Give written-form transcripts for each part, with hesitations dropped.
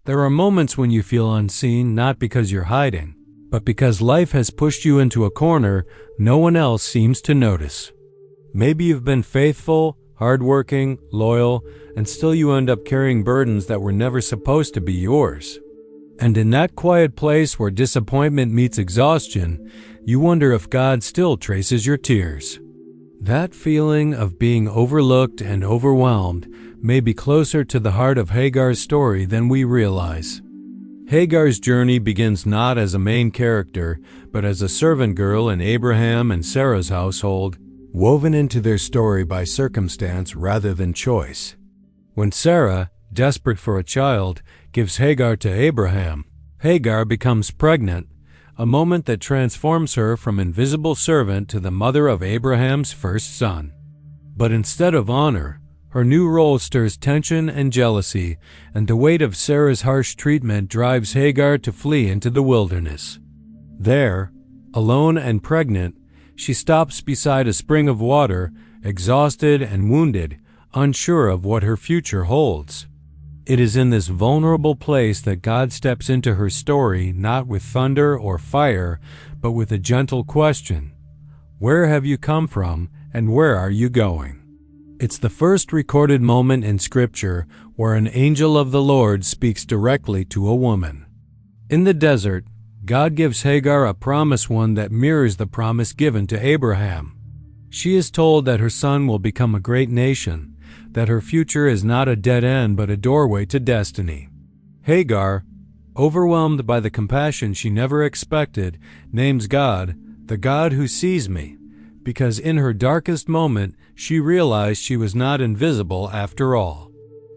There are moments when you feel unseen, not because you're hiding, but because life has pushed you into a corner no one else seems to notice. Maybe you've been faithful, hardworking, loyal, and still you end up carrying burdens that were never supposed to be yours. And in that quiet place where disappointment meets exhaustion, you wonder if God still traces your tears. That feeling of being overlooked and overwhelmed may be closer to the heart of Hagar's story than we realize. Hagar's journey begins not as a main character, but as a servant girl in Abraham and Sarah's household, woven into their story by circumstance rather than choice. When Sarah, desperate for a child, gives Hagar to Abraham, Hagar becomes pregnant, a moment that transforms her from invisible servant to the mother of Abraham's first son. But instead of honor, her new role stirs tension and jealousy, and the weight of Sarah's harsh treatment drives Hagar to flee into the wilderness. There, alone and pregnant, she stops beside a spring of water, exhausted and wounded, unsure of what her future holds. It is in this vulnerable place that God steps into her story, not with thunder or fire, but with a gentle question. Where have you come from, and where are you going? It's the first recorded moment in Scripture where an angel of the Lord speaks directly to a woman. In the desert, God gives Hagar a promise, one that mirrors the promise given to Abraham. She is told that her son will become a great nation, that her future is not a dead end but a doorway to destiny. Hagar, overwhelmed by the compassion she never expected, names God, the God who sees me, because in her darkest moment she realized she was not invisible after all.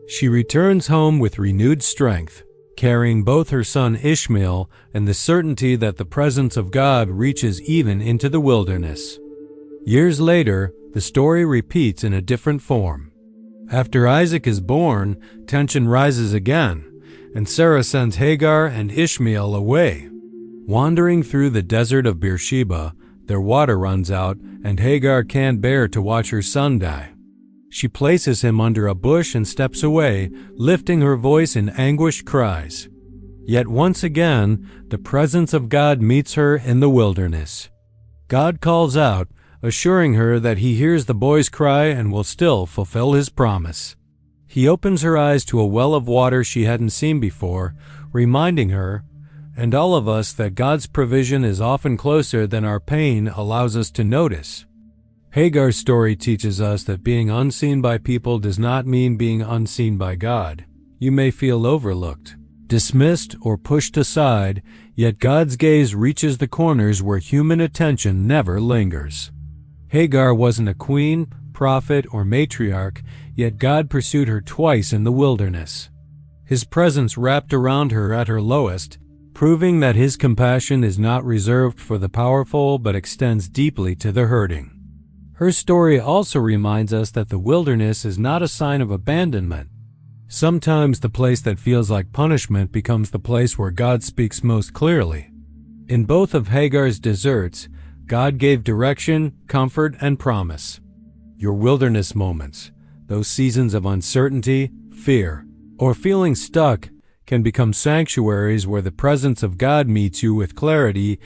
She returns home with renewed strength, carrying both her son Ishmael and the certainty that the presence of God reaches even into the wilderness. Years later, the story repeats in a different form. After Isaac is born, tension rises again, and Sarah sends Hagar and Ishmael away. Wandering through the desert of Beersheba, their water runs out, and Hagar can't bear to watch her son die. She places him under a bush and steps away, lifting her voice in anguished cries. Yet once again, the presence of God meets her in the wilderness. God calls out, assuring her that he hears the boy's cry and will still fulfill his promise. He opens her eyes to a well of water she hadn't seen before, reminding her, and all of us, that God's provision is often closer than our pain allows us to notice. Hagar's story teaches us that being unseen by people does not mean being unseen by God. You may feel overlooked, dismissed, or pushed aside, yet God's gaze reaches the corners where human attention never lingers. Hagar wasn't a queen, prophet, or matriarch, yet God pursued her twice in the wilderness. His presence wrapped around her at her lowest, proving that his compassion is not reserved for the powerful but extends deeply to the hurting. Her story also reminds us that the wilderness is not a sign of abandonment. Sometimes the place that feels like punishment becomes the place where God speaks most clearly. In both of Hagar's deserts, God gave direction, comfort, and promise. Your wilderness moments, those seasons of uncertainty, fear, or feeling stuck, can become sanctuaries where the presence of God meets you with clarity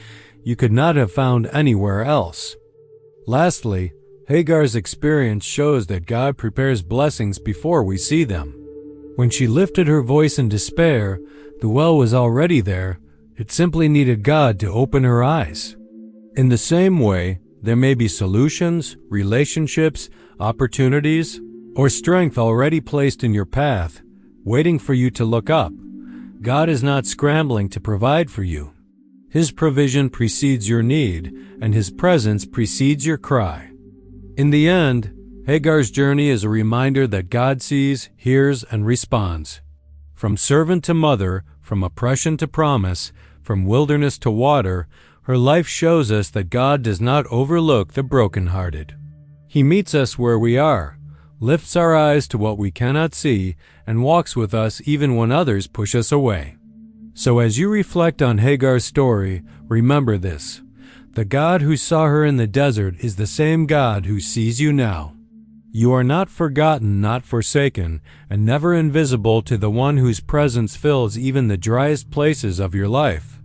you could not have found anywhere else. Lastly, Hagar's experience shows that God prepares blessings before we see them. When she lifted her voice in despair, the well was already there. It simply needed God to open her eyes. In the same way, there may be solutions, relationships, opportunities, or strength already placed in your path, waiting for you to look up. God is not scrambling to provide for you. His provision precedes your need, and His presence precedes your cry. In the end, Hagar's journey is a reminder that God sees, hears, and responds. From servant to mother, from oppression to promise, from wilderness to water, her life shows us that God does not overlook the brokenhearted. He meets us where we are, lifts our eyes to what we cannot see, and walks with us even when others push us away. So as you reflect on Hagar's story, remember this: the God who saw her in the desert is the same God who sees you now. You are not forgotten, not forsaken, and never invisible to the one whose presence fills even the driest places of your life.